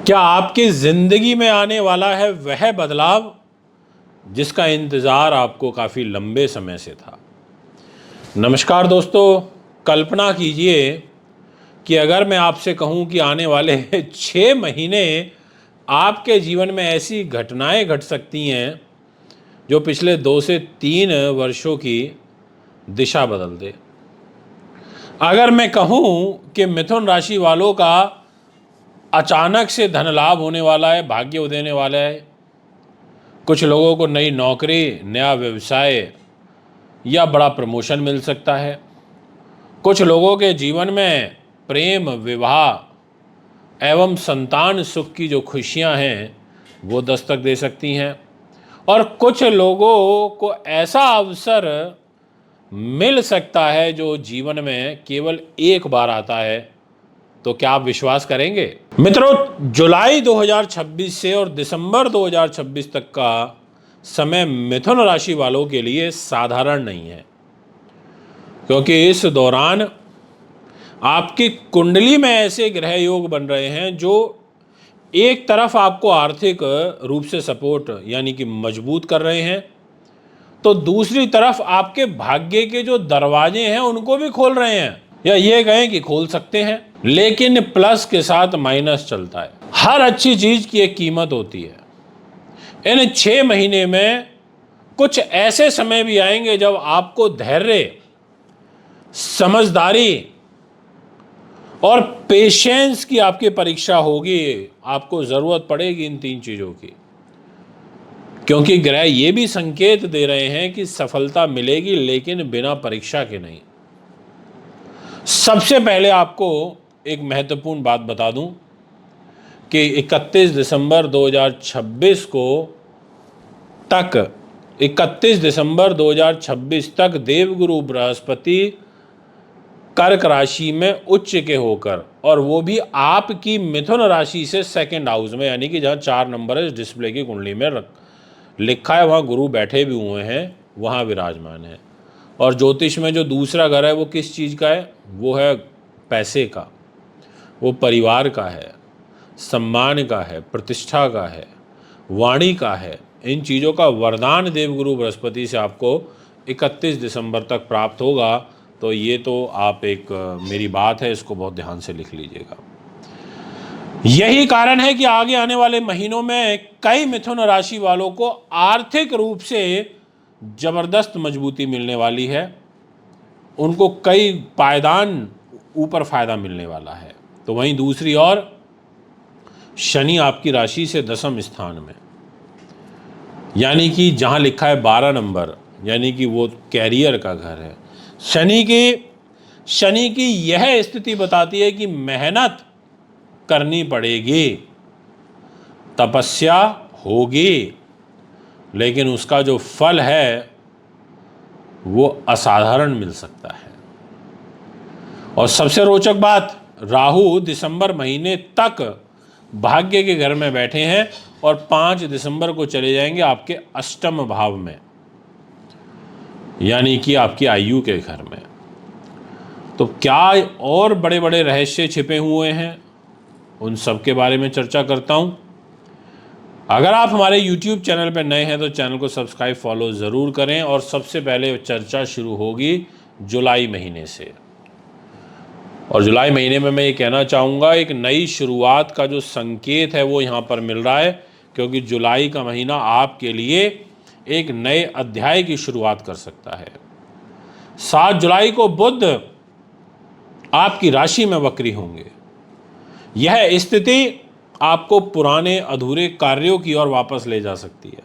क्या आपकी जिंदगी में आने वाला है वह बदलाव जिसका इंतजार आपको काफी लंबे समय से था। नमस्कार दोस्तों, कल्पना कीजिए कि अगर मैं आपसे कहूं कि आने वाले 6 महीने आपके जीवन में ऐसी घटनाएं घट सकती हैं जो पिछले 2 से 3 वर्षों की दिशा बदल दे। अगर मैं कहूं कि मिथुन राशि वालों का अचानक से धन लाभ होने वाला है, भाग्य उदेने वाला है, कुछ लोगों को नई नौकरी, नया व्यवसाय या बड़ा प्रमोशन मिल सकता है। कुछ लोगों के जीवन में प्रेम, विवाह एवं संतान सुख की जो खुशियां हैं वो दस्तक दे सकती हैं। और कुछ लोगों को ऐसा अवसर मिल सकता है जो जीवन में केवल एक बार आता है। तो क्या आप विश्वास करेंगे? मित्रों, जुलाई 2026 से और दिसंबर 2026 तक का समय मिथुन राशि वालों के लिए साधारण नहीं है, क्योंकि इस दौरान आपकी कुंडली में ऐसे ग्रह योग बन रहे हैं जो एक तरफ आपको आर्थिक रूप से सपोर्ट यानी कि मजबूत कर रहे हैं, तो दूसरी तरफ आपके भाग्य के जो दरवाजे हैं उनको भी खोल रहे हैं, या ये कहें कि खोल सकते हैं। लेकिन प्लस के साथ माइनस चलता है। हर अच्छी चीज की एक कीमत होती है। इन 6 महीने में कुछ ऐसे समय भी आएंगे जब आपको धैर्य, समझदारी और पेशेंस की आपकी परीक्षा होगी। आपको जरूरत पड़ेगी इन 3 चीजों की, क्योंकि ग्रह ये भी संकेत दे रहे हैं कि सफलता मिलेगी, लेकिन बिना परीक्षा के नहीं। सबसे पहले आपको एक महत्वपूर्ण बात बता दूं कि 31 दिसंबर 2026 तक देवगुरु बृहस्पति कर्क राशि में उच्च के होकर, और वो भी आपकी मिथुन राशि से सेकंड हाउस में, यानी कि जहां 4 नंबर है, डिस्प्ले की कुंडली में लिखा है वहां गुरु बैठे भी हुए हैं, वहां विराजमान है। और ज्योतिष में जो दूसरा घर है वो किस चीज़ का है? वो है पैसे का, वो परिवार का है, सम्मान का है, प्रतिष्ठा का है, वाणी का है। इन चीज़ों का वरदान देवगुरु बृहस्पति से आपको 31 दिसंबर तक प्राप्त होगा। तो ये तो आप मेरी बात है, इसको बहुत ध्यान से लिख लीजिएगा। यही कारण है कि आगे आने वाले महीनों में कई मिथुन राशि वालों को आर्थिक रूप से जबरदस्त मजबूती मिलने वाली है। उनको कई पायदान ऊपर फायदा मिलने वाला है। तो वहीं दूसरी ओर शनि आपकी राशि से 10वें स्थान में, यानी कि जहां लिखा है 12 नंबर, यानी कि वो कैरियर का घर है। शनि की यह स्थिति बताती है कि मेहनत करनी पड़ेगी, तपस्या होगी, लेकिन उसका जो फल है वो असाधारण मिल सकता है। और सबसे रोचक बात, राहु दिसंबर महीने तक भाग्य के घर में बैठे हैं और 5 दिसंबर को चले जाएंगे आपके अष्टम भाव में, यानी कि आपकी आयु के घर में। तो क्या और बड़े बड़े रहस्य छिपे हुए हैं, उन सब के बारे में चर्चा करता हूं। अगर आप हमारे YouTube चैनल पर नए हैं तो चैनल को सब्सक्राइब, फॉलो ज़रूर करें। और सबसे पहले चर्चा शुरू होगी जुलाई महीने से। और जुलाई महीने में मैं ये कहना चाहूँगा, एक नई शुरुआत का जो संकेत है वो यहाँ पर मिल रहा है, क्योंकि जुलाई का महीना आपके लिए एक नए अध्याय की शुरुआत कर सकता है। 7 जुलाई को बुध आपकी राशि में वक्री होंगे। यह स्थिति आपको पुराने अधूरे कार्यों की ओर वापस ले जा सकती है।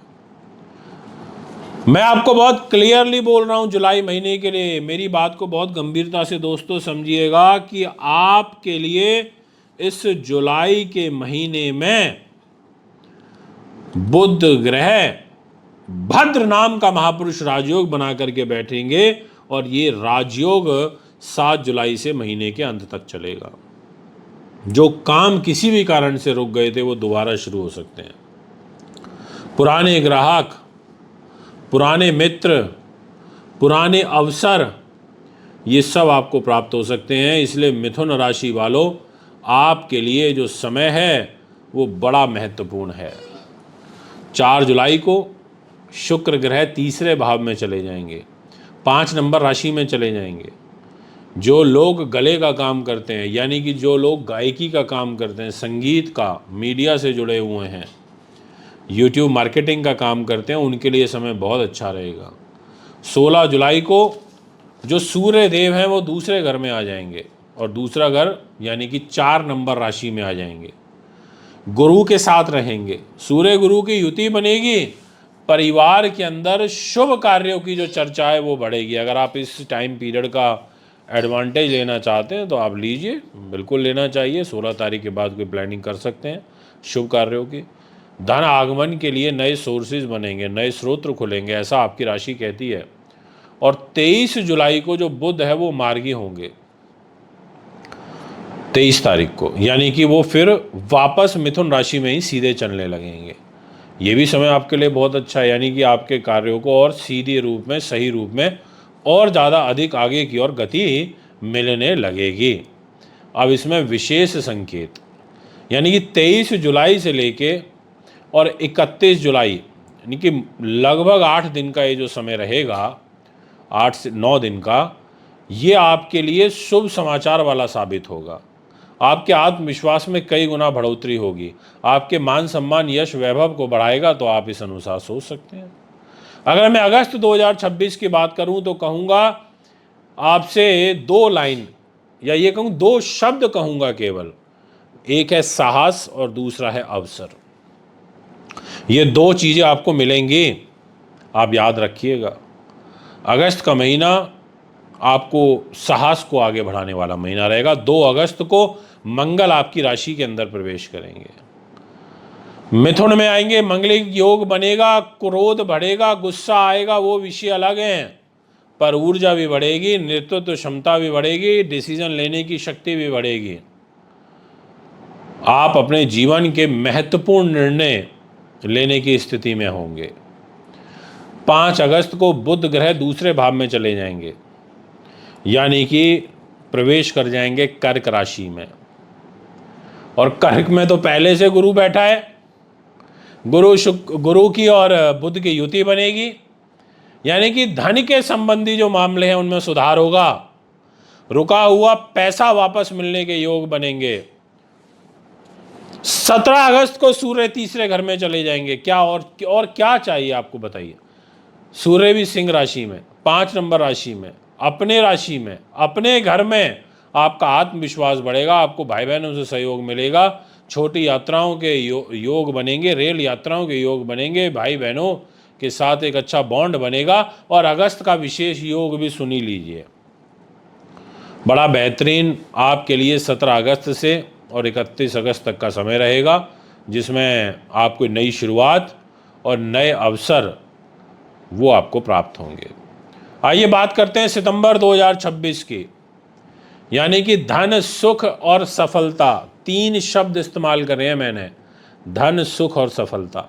मैं आपको बहुत क्लियरली बोल रहा हूं जुलाई महीने के लिए। मेरी बात को बहुत गंभीरता से दोस्तों समझिएगा कि आपके लिए इस जुलाई के महीने में बुध ग्रह भद्र नाम का महापुरुष राजयोग बना करके बैठेंगे, और ये राजयोग 7 जुलाई से महीने के अंत तक चलेगा। जो काम किसी भी कारण से रुक गए थे वो दोबारा शुरू हो सकते हैं। पुराने ग्राहक, पुराने मित्र, पुराने अवसर, ये सब आपको प्राप्त हो सकते हैं। इसलिए मिथुन राशि वालों, आपके लिए जो समय है वो बड़ा महत्वपूर्ण है। 4 जुलाई को शुक्र ग्रह तीसरे भाव में चले जाएंगे, 5 नंबर राशि में चले जाएंगे। जो लोग गले का काम करते हैं, यानी कि जो लोग गायकी का काम करते हैं, संगीत का, मीडिया से जुड़े हुए हैं, यूट्यूब मार्केटिंग का काम करते हैं, उनके लिए समय बहुत अच्छा रहेगा। 16 जुलाई को जो सूर्य देव हैं वो दूसरे घर में आ जाएंगे और दूसरा घर यानी कि 4 नंबर राशि में आ जाएंगे, गुरु के साथ रहेंगे। सूर्य गुरु की युति बनेगी, परिवार के अंदर शुभ कार्यों की जो चर्चा है वो बढ़ेगी। अगर आप इस टाइम पीरियड का एडवांटेज लेना चाहते हैं तो आप लीजिए, बिल्कुल लेना चाहिए। 16 तारीख के बाद कोई प्लानिंग कर सकते हैं शुभ कार्यों की। धन आगमन के लिए नए सोर्सेज बनेंगे, नए स्रोत खुलेंगे, ऐसा आपकी राशि कहती है। और 23 जुलाई को जो बुध है वो मार्गी होंगे, 23 तारीख को, यानी कि वो फिर वापस मिथुन राशि में ही सीधे चलने लगेंगे। ये भी समय आपके लिए बहुत अच्छा है, यानी कि आपके कार्यों को और सीधे रूप में, सही रूप में और ज़्यादा अधिक आगे की ओर गति मिलने लगेगी। अब इसमें विशेष संकेत, यानी कि 23 जुलाई से लेके और 31 जुलाई, यानी कि लगभग 8 दिन का ये जो समय रहेगा, 8 से 9 दिन का, ये आपके लिए शुभ समाचार वाला साबित होगा। आपके आत्मविश्वास में कई गुना बढ़ोतरी होगी, आपके मान सम्मान, यश, वैभव को बढ़ाएगा। तो आप इस अनुसार सोच सकते हैं। अगर मैं अगस्त 2026 की बात करूं तो कहूँगा आपसे 2 लाइन, या ये कहूँ 2 शब्द कहूँगा केवल। एक है साहस और दूसरा है अवसर। ये 2 चीज़ें आपको मिलेंगी, आप याद रखिएगा। अगस्त का महीना आपको साहस को आगे बढ़ाने वाला महीना रहेगा। 2 अगस्त को मंगल आपकी राशि के अंदर प्रवेश करेंगे, मिथुन में आएंगे, मंगलिक योग बनेगा, क्रोध बढ़ेगा, गुस्सा आएगा, वो विषय अलग हैं, पर ऊर्जा भी बढ़ेगी, नेतृत्व क्षमता भी बढ़ेगी, डिसीजन लेने की शक्ति भी बढ़ेगी। आप अपने जीवन के महत्वपूर्ण निर्णय लेने की स्थिति में होंगे। 5 अगस्त को बुध ग्रह दूसरे भाव में चले जाएंगे, यानी कि प्रवेश कर जाएंगे कर्क राशि में। और कर्क में तो पहले से गुरु बैठा है, गुरु की और बुध की युति बनेगी, यानी कि धन के संबंधी जो मामले हैं उनमें सुधार होगा। रुका हुआ पैसा वापस मिलने के योग बनेंगे। 17 अगस्त को सूर्य तीसरे घर में चले जाएंगे। क्या और क्या चाहिए आपको बताइए। सूर्य भी सिंह राशि में, 5 नंबर राशि में, अपने राशि में, अपने घर में आपका आत्मविश्वास बढ़ेगा, आपको भाई बहनों से सहयोग मिलेगा, छोटी यात्राओं के योग बनेंगे, रेल यात्राओं के योग बनेंगे, भाई बहनों के साथ एक अच्छा बॉन्ड बनेगा। और अगस्त का विशेष योग भी सुनी लीजिए, बड़ा बेहतरीन आपके लिए 17 अगस्त से और 31 अगस्त तक का समय रहेगा, जिसमें आपको नई शुरुआत और नए अवसर वो आपको प्राप्त होंगे। आइए बात करते हैं सितंबर 2026 की, यानी कि धन, सुख और सफलता। 3 शब्द इस्तेमाल कर रहे हैं मैंने, धन, सुख और सफलता।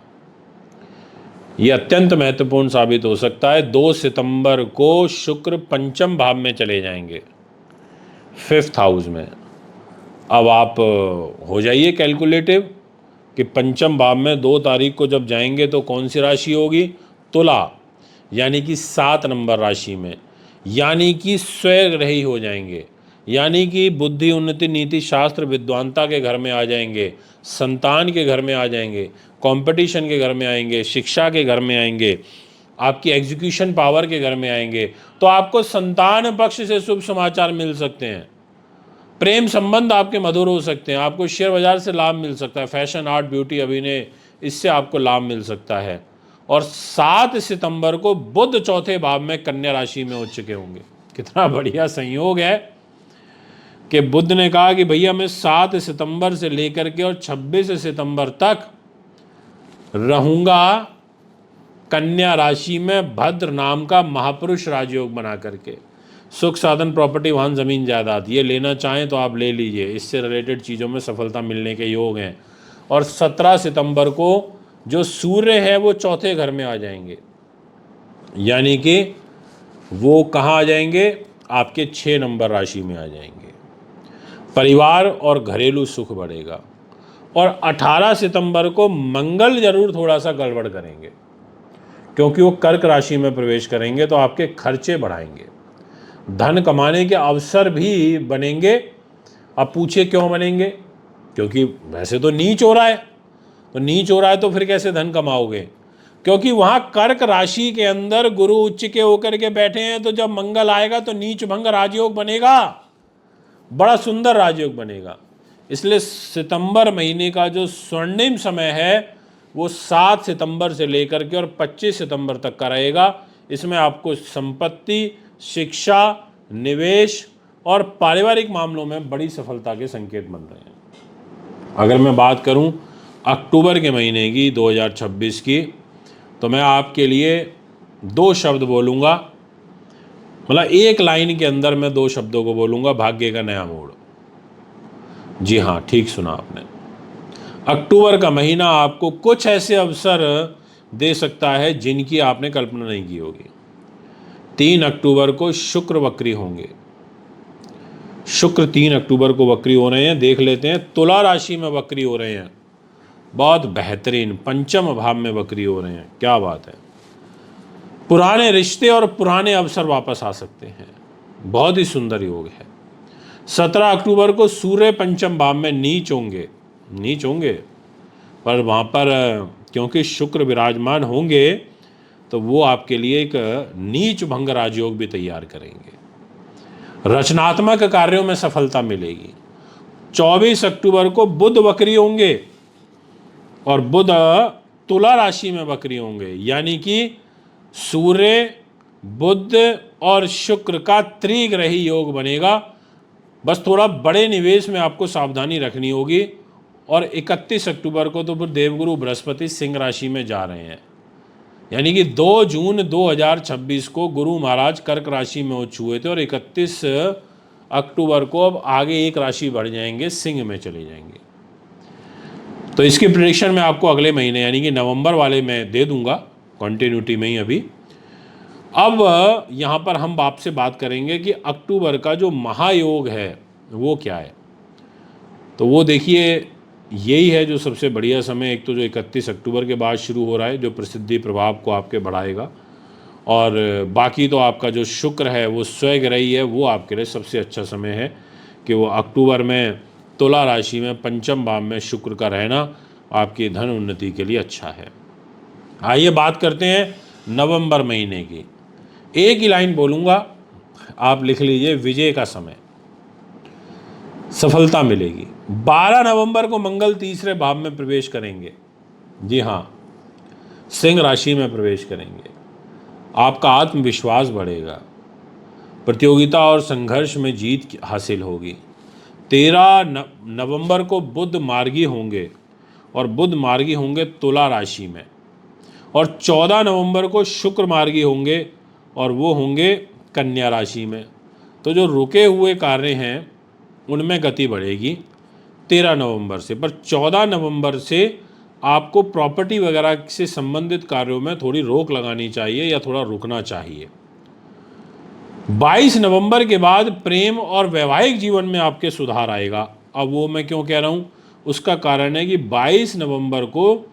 ये अत्यंत महत्वपूर्ण साबित हो सकता है। 2 सितंबर को शुक्र पंचम भाव में चले जाएंगे, 5th हाउस में। अब आप हो जाइए कैलकुलेटिव कि पंचम भाव में 2 तारीख को जब जाएंगे तो कौन सी राशि होगी, तुला, यानी कि 7 नंबर राशि में, यानी कि स्वग्रही हो जाएंगे, यानी कि बुद्धि, उन्नति, नीति, शास्त्र, विद्वानता के घर में आ जाएंगे, संतान के घर में आ जाएंगे, कंपटीशन के घर में आएंगे, शिक्षा के घर में आएंगे, आपकी एग्जीक्यूशन पावर के घर में आएंगे। तो आपको संतान पक्ष से शुभ समाचार मिल सकते हैं, प्रेम संबंध आपके मधुर हो सकते हैं, आपको शेयर बाजार से लाभ मिल सकता है, फैशन, आर्ट, ब्यूटी, अभिनय, इससे आपको लाभ मिल सकता है। और 7 सितंबर को बुध चौथे भाव में कन्या राशि में हो चुके होंगे। कितना बढ़िया संयोग है कि बुध ने कहा कि भैया मैं 7 सितंबर से लेकर के और 26 सितंबर तक रहूंगा कन्या राशि में, भद्र नाम का महापुरुष राजयोग बना करके। सुख, साधन, प्रॉपर्टी, वाहन, जमीन, जायदाद, ये लेना चाहें तो आप ले लीजिए, इससे रिलेटेड चीज़ों में सफलता मिलने के योग हैं। और 17 सितंबर को जो सूर्य है वो चौथे घर में आ जाएंगे, यानी कि वो कहाँ आ जाएंगे, आपके 6 नंबर राशि में आ जाएंगे। परिवार और घरेलू सुख बढ़ेगा, और 18 सितंबर को मंगल जरूर थोड़ा सा गड़बड़ करेंगे, क्योंकि वो कर्क राशि में प्रवेश करेंगे तो आपके खर्चे बढ़ाएंगे। धन कमाने के अवसर भी बनेंगे। अब पूछिए क्यों बनेंगे? क्योंकि वैसे तो नीच हो रहा है, तो नीच हो रहा है तो फिर कैसे धन कमाओगे? क्योंकि वहां कर्क राशि के अंदर गुरु उच्च के होकर के बैठे हैं, तो जब मंगल आएगा तो नीच भंग राजयोग बनेगा, बड़ा सुंदर राजयोग बनेगा। इसलिए सितंबर महीने का जो स्वर्णिम समय है वो 7 सितंबर से लेकर के और 25 सितंबर तक का रहेगा। इसमें आपको संपत्ति, शिक्षा, निवेश और पारिवारिक मामलों में बड़ी सफलता के संकेत बन रहे हैं। अगर मैं बात करूं अक्टूबर के महीने की 2026 की, तो मैं आपके लिए 2 शब्द बोलूँगा, मतलब एक लाइन के अंदर मैं 2 शब्दों को बोलूँगा, भाग्य का नया मोड़। जी हाँ, ठीक सुना आपने। अक्टूबर का महीना आपको कुछ ऐसे अवसर दे सकता है जिनकी आपने कल्पना नहीं की होगी। 3 अक्टूबर को शुक्र वक्री होंगे। शुक्र 3 अक्टूबर को वक्री हो रहे हैं। देख लेते हैं, तुला राशि में वक्री हो रहे हैं, बहुत बेहतरीन। पंचम भाव में वक्री हो रहे हैं, क्या बात है। पुराने रिश्ते और पुराने अवसर वापस आ सकते हैं, बहुत ही सुंदर योग है। 17 अक्टूबर को सूर्य पंचम भाव में नीच होंगे, पर वहाँ पर क्योंकि शुक्र विराजमान होंगे तो वो आपके लिए एक नीच भंग राजयोग भी तैयार करेंगे। रचनात्मक कार्यों में सफलता मिलेगी। 24 अक्टूबर को बुध वक्री होंगे और बुध तुला राशि में वक्री होंगे, यानी कि सूर्य, बुध और शुक्र का त्रिग्रही योग बनेगा। बस थोड़ा बड़े निवेश में आपको सावधानी रखनी होगी। और 31 अक्टूबर को तो फिर देवगुरु बृहस्पति सिंह राशि में जा रहे हैं, यानी कि 2 जून 2026 को गुरु महाराज कर्क राशि में उच्च हुए थे और 31 अक्टूबर को अब आगे एक राशि बढ़ जाएंगे, सिंह में चले जाएंगे। तो इसकी प्रेडिक्शन मैं आपको अगले महीने यानी कि नवंबर वाले में दे दूंगा, कंटिन्यूटी में ही। अभी अब यहाँ पर हम आपसे बात करेंगे कि अक्टूबर का जो महायोग है वो क्या है। तो वो देखिए, यही है जो सबसे बढ़िया समय। एक तो जो 31 अक्टूबर के बाद शुरू हो रहा है, जो प्रसिद्धि प्रभाव को आपके बढ़ाएगा, और बाकी तो आपका जो शुक्र है वो स्वग्रही है, वो आपके लिए सबसे अच्छा समय है कि वो अक्टूबर में तुला राशि में पंचम भाव में शुक्र का रहना आपकी धन उन्नति के लिए अच्छा है। आइए बात करते हैं नवंबर महीने की। एक ही लाइन बोलूँगा, आप लिख लीजिए, विजय का समय, सफलता मिलेगी। 12 नवंबर को मंगल तीसरे भाव में प्रवेश करेंगे। जी हाँ, सिंह राशि में प्रवेश करेंगे। आपका आत्मविश्वास बढ़ेगा, प्रतियोगिता और संघर्ष में जीत हासिल होगी। 13 नवंबर को बुध मार्गी होंगे और बुध मार्गी होंगे तुला राशि में, और 14 नवंबर को शुक्र मार्गी होंगे और वो होंगे कन्या राशि में। तो जो रुके हुए कार्य हैं उनमें गति बढ़ेगी 13 नवंबर से, पर 14 नवंबर से आपको प्रॉपर्टी वगैरह से संबंधित कार्यों में थोड़ी रोक लगानी चाहिए या थोड़ा रुकना चाहिए। 22 नवंबर के बाद प्रेम और वैवाहिक जीवन में आपके सुधार आएगा। अब वो मैं क्यों कह रहा हूँ, उसका कारण है कि 22 नवंबर को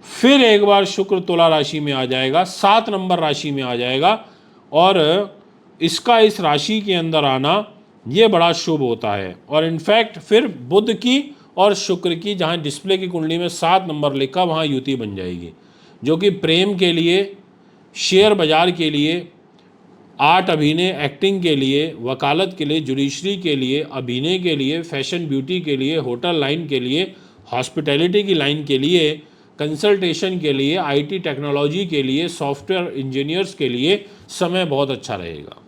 फिर एक बार शुक्र तुला राशि में आ जाएगा, 7 नंबर राशि में आ जाएगा, और इसका इस राशि के अंदर आना ये बड़ा शुभ होता है। और इनफैक्ट फिर बुध की और शुक्र की, जहाँ डिस्प्ले की कुंडली में 7 नंबर लिखा, वहाँ युति बन जाएगी, जो कि प्रेम के लिए, शेयर बाजार के लिए, आर्ट अभिनय एक्टिंग के लिए, वकालत के लिए, जुडिशरी के लिए, अभिनय के लिए, फैशन ब्यूटी के लिए, होटल लाइन के लिए, हॉस्पिटैलिटी की लाइन के लिए, कंसल्टेशन के लिए, आईटी टेक्नोलॉजी के लिए, सॉफ्टवेयर इंजीनियर्स के लिए समय बहुत अच्छा रहेगा।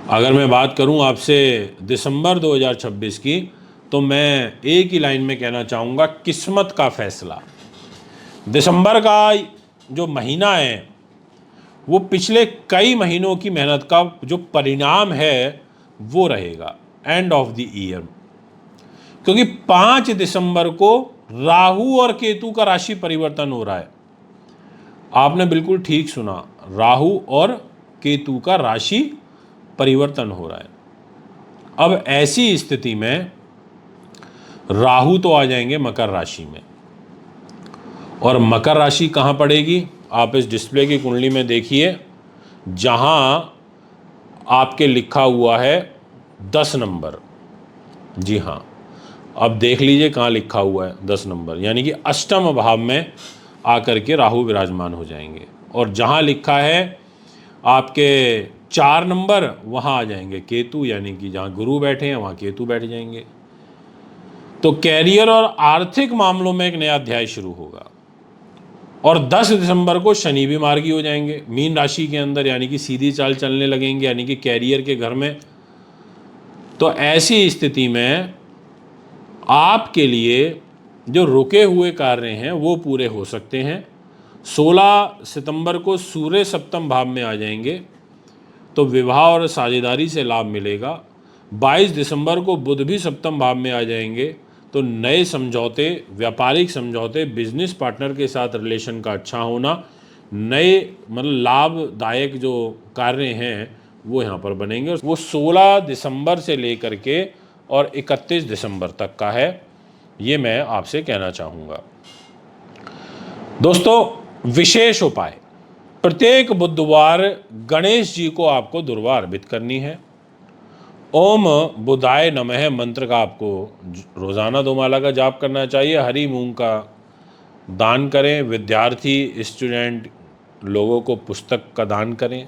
अगर मैं बात करूं आपसे दिसंबर 2026 की, तो मैं एक ही लाइन में कहना चाहूँगा, किस्मत का फैसला। दिसंबर का जो महीना है वो पिछले कई महीनों की मेहनत का जो परिणाम है वो रहेगा एंड ऑफ द ईयर, क्योंकि 5 दिसंबर को राहु और केतु का राशि परिवर्तन हो रहा है। आपने बिल्कुल ठीक सुना, राहु और केतु का राशि परिवर्तन हो रहा है। अब ऐसी स्थिति में राहु तो आ जाएंगे मकर राशि में। और मकर राशि कहाँ पड़ेगी? आप इस डिस्प्ले की कुंडली में देखिए, जहाँ आपके लिखा हुआ है 10 नंबर। जी हाँ, अब देख लीजिए कहाँ लिखा हुआ है 10 नंबर, यानी कि अष्टम भाव में आकर के राहु विराजमान हो जाएंगे। और जहाँ लिखा है आपके 4 नंबर, वहाँ आ जाएंगे केतु, यानी कि जहाँ गुरु बैठे हैं वहाँ केतु बैठ जाएंगे। तो कैरियर और आर्थिक मामलों में एक नया अध्याय शुरू होगा। और 10 दिसंबर को शनि भी मार्गी हो जाएंगे मीन राशि के अंदर, यानी कि सीधी चाल चलने लगेंगे, यानी कि कैरियर के घर में। तो ऐसी स्थिति में आपके लिए जो रुके हुए कार्य हैं वो पूरे हो सकते हैं। 16 सितंबर को सूर्य सप्तम भाव में आ जाएंगे, तो विवाह और साझेदारी से लाभ मिलेगा। 22 दिसंबर को बुध भी सप्तम भाव में आ जाएंगे, तो नए समझौते, व्यापारिक समझौते, बिजनेस पार्टनर के साथ रिलेशन का अच्छा होना, नए मतलब लाभदायक जो कार्य हैं वो यहाँ पर बनेंगे। वो 16 दिसंबर से लेकर के और 31 दिसंबर तक का है, ये मैं आपसे कहना चाहूँगा। दोस्तों, विशेष उपाय, प्रत्येक बुधवार गणेश जी को आपको दुर्वा अर्पित करनी है। ओम बुधाय नमः मंत्र का आपको रोज़ाना 2 माला का जाप करना चाहिए। हरी मूंग का दान करें। विद्यार्थी, स्टूडेंट लोगों को पुस्तक का दान करें।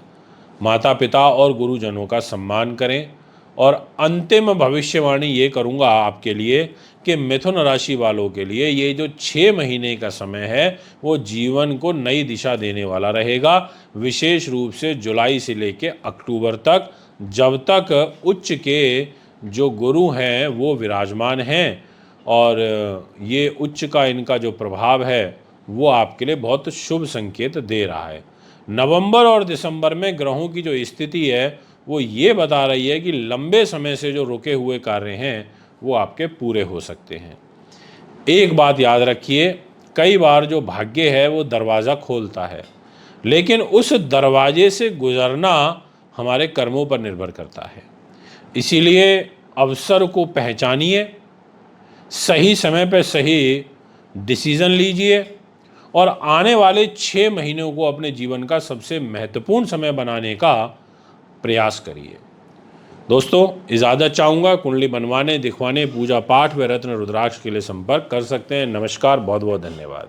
माता पिता और गुरुजनों का सम्मान करें। और अंतिम भविष्यवाणी ये करूँगा आपके लिए कि मिथुन राशि वालों के लिए ये जो 6 महीने का समय है वो जीवन को नई दिशा देने वाला रहेगा। विशेष रूप से जुलाई से लेके अक्टूबर तक, जब तक उच्च के जो गुरु हैं वो विराजमान हैं, और ये उच्च का इनका जो प्रभाव है वो आपके लिए बहुत शुभ संकेत दे रहा है। नवंबर और दिसंबर में ग्रहों की जो स्थिति है वो ये बता रही है कि लंबे समय से जो रुके हुए कार्य हैं वो आपके पूरे हो सकते हैं। एक बात याद रखिए, कई बार जो भाग्य है वो दरवाज़ा खोलता है, लेकिन उस दरवाजे से गुजरना हमारे कर्मों पर निर्भर करता है। इसीलिए अवसर को पहचानिए, सही समय पर सही डिसीज़न लीजिए, और आने वाले 6 महीनों को अपने जीवन का सबसे महत्वपूर्ण समय बनाने का प्रयास करिए। दोस्तों, इजाज़त चाहूँगा। कुंडली बनवाने, दिखवाने, पूजा पाठ व रत्न रुद्राक्ष के लिए संपर्क कर सकते हैं। नमस्कार, बहुत बहुत धन्यवाद।